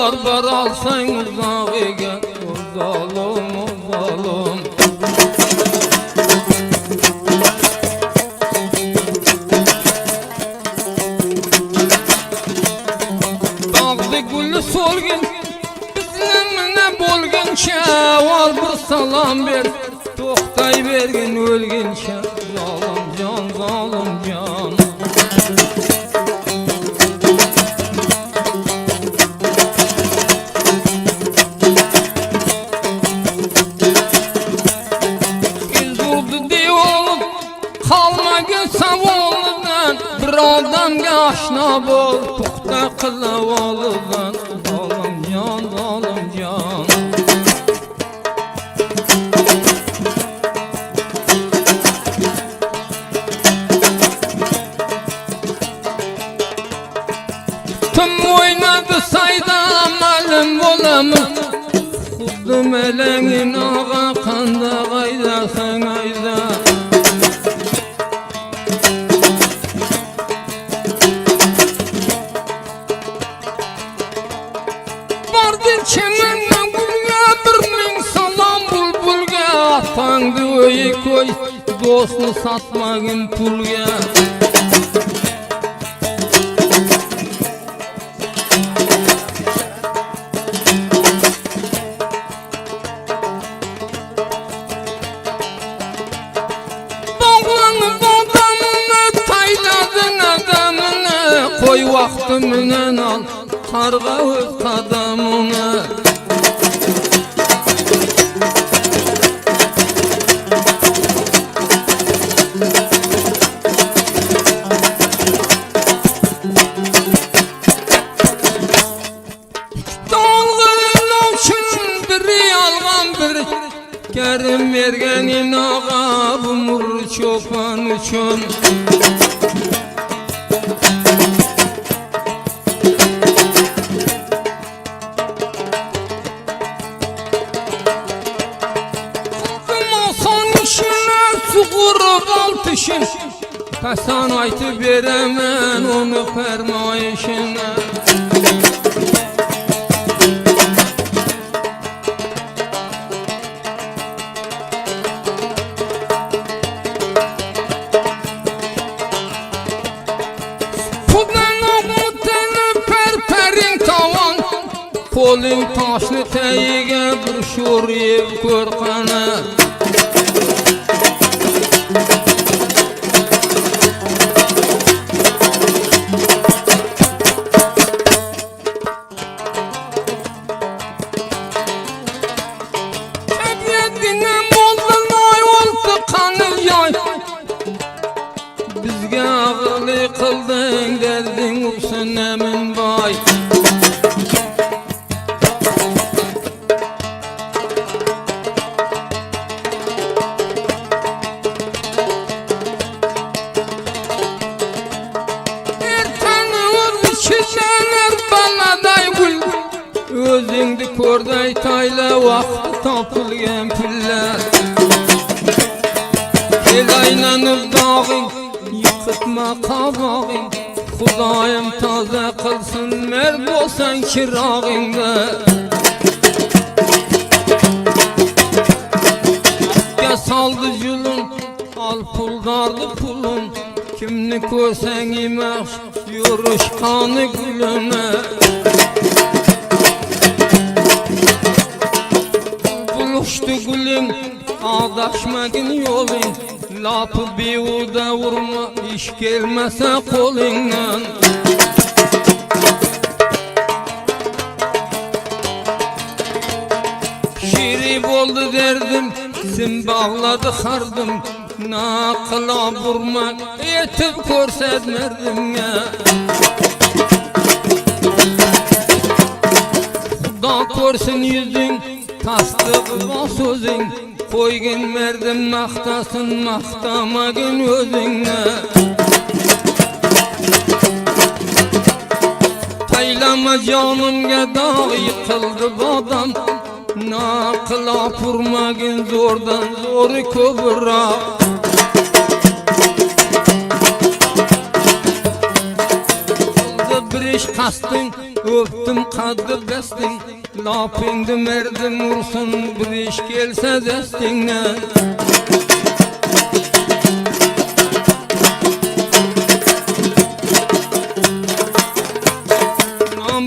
barbar alsan uzağa zalım zalım. Dağdı gülü sorgin bizlemine bolguncha ol bir salam ver to'xtay bergin o'lguncha zalim jon zalim jon. Odamga oshno bo'l puxta qilib olgan zalim jon zalim jon. Tüm o'ynadi sayda ma'lum bo'lamiz xuddi melangin og'a qandoq aydasang ayda. Çemenle gülge bir min salam bulbulge atandı öyi koy dostunu satmagın pulge. Bağlanıp adamını tayladın adamını koy vaktiminen al karga öz kadamını. Kerim vergenin ağa bu mur çoban üçün. Masan işine suğurup altışın Kasan aytı veremen onu fermayışına. Kolun taşlı teyge bir şur yev korkanı. Hepyedine moldun ay oldu kanı yay. Bizge ağırlı kıldın derdin usun emin bay. Özüngdi korday tayla vakti tapılgen piller. El aynanıp dağın yıkıtma kabağın. Xudayım taze kılsın merd olsan kirağında. Akya saldı julun al puldardı pulun. Kimni körsen imek yoruşkanı gülüne. Buluştu gülün ağdaşmagın yolun. Lapı biuda vurma iş gelmese kolundan. Şirip oldu derdim sim bağladı hardım. Nakıla vurmak yetip körsetmerdim ya. Da korsın yüzün tasdığı sözün. Koygun merdim maktasın maktamagın özüne. Taylama canımga dağ yıkıldı badam. Nakıla vurmagın zordan zoru köbüra. Bir iş kastın öptüm kaddı bestin, lapingdi merdim ursun, bir iş gelse destinle.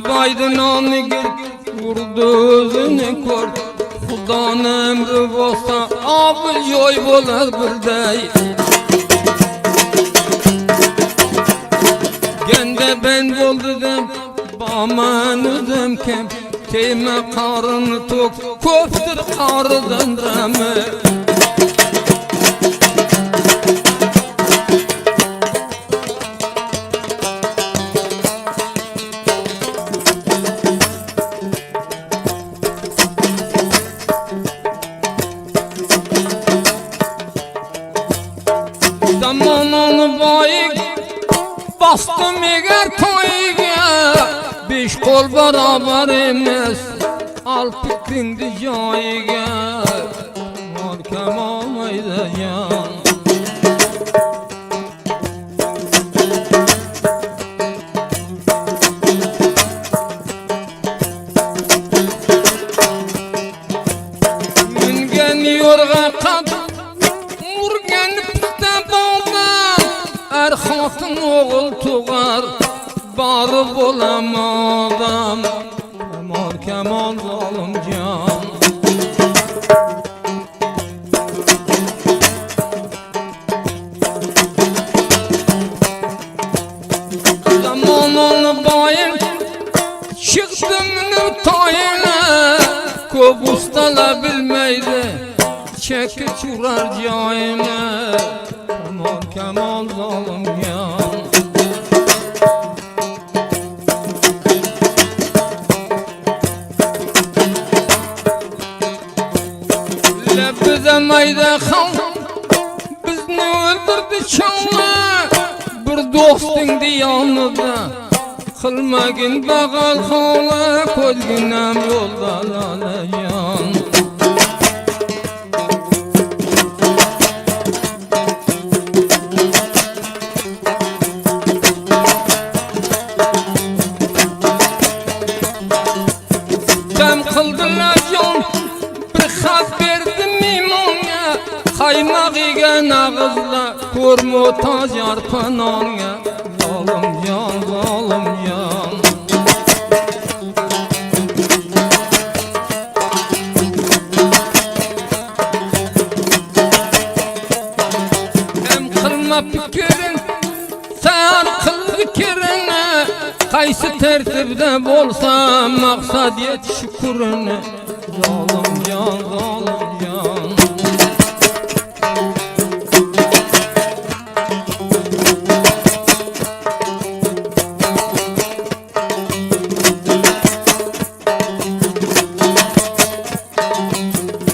Baydı namı gir, vurdu özünü kor. Xudan emri bolsa, abi yoy bolar birday. Gende ben boldum, baman ödüm kem. Teyme karını tok, köftür karıdan rame. Zamanını bayık bastım eğer toyga, beş kol beraber emes, al pikrindi joyiga, morkem olmaydı can. Müngen yorga kad, murgen er hatın oğul tuğar, barı bulamadım, Kemal Kemal zalim can. Zamanını bayım, çıktım tayine, köp ustala bilmeydi, çeki çurar cayine. Kemal Kemal zalim yan. Bize mayda xal, bizni öldürdü çanla. Bir dostun yanında, kılmagin bağal xala, ko'zginam yolda lalayan. Kaymak igen ağızla, kör muhtaç yarpananga. Zalim can, zalim can. Hem kılma fikirin, sen kıl fikirine. Kaysı tertibde bolsa, maksad yet şükürüne. Zalim can, zalim can.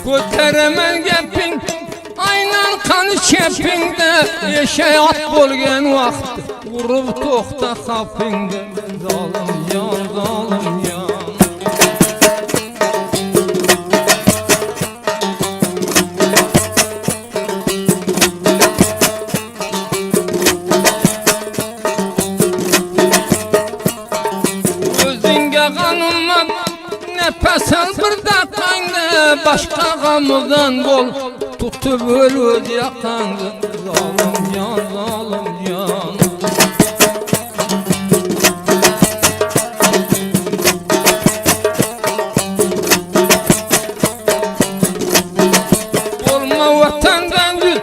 Göteremen gepin, aynan kanı çepinde. Eşeğat bolgen vakti, vurup toxta kapinde. Zalim can, zalim can. Özünge kanılmaz, nefesen bir dakikaydı, başka gamıdan bol, tutup ölüz yakandı. Zalim can, zalim can. Olma vatandan düz,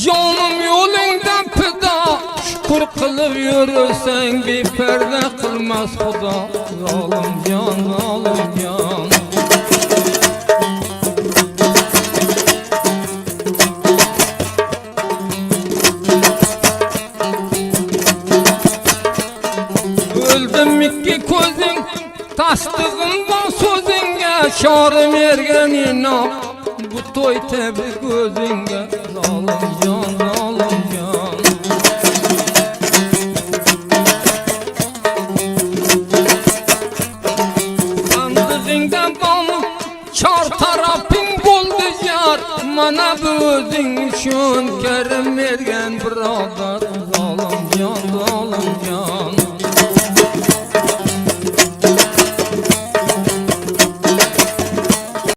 canım yolundan pida. Şükür kılıp yürürsen bir perde kılmaz Xuda. Zalim can, zalim can. Öldüm iki közün, tasdığımdan sözünge. Çağrım ergenina, bu toy tebrik gözünge. Zalim can, zalim can. Sandığından bana çar tarafın buldu yar. Mana bu özün üçün kerim ergen biradar. Zalim can, zalim can.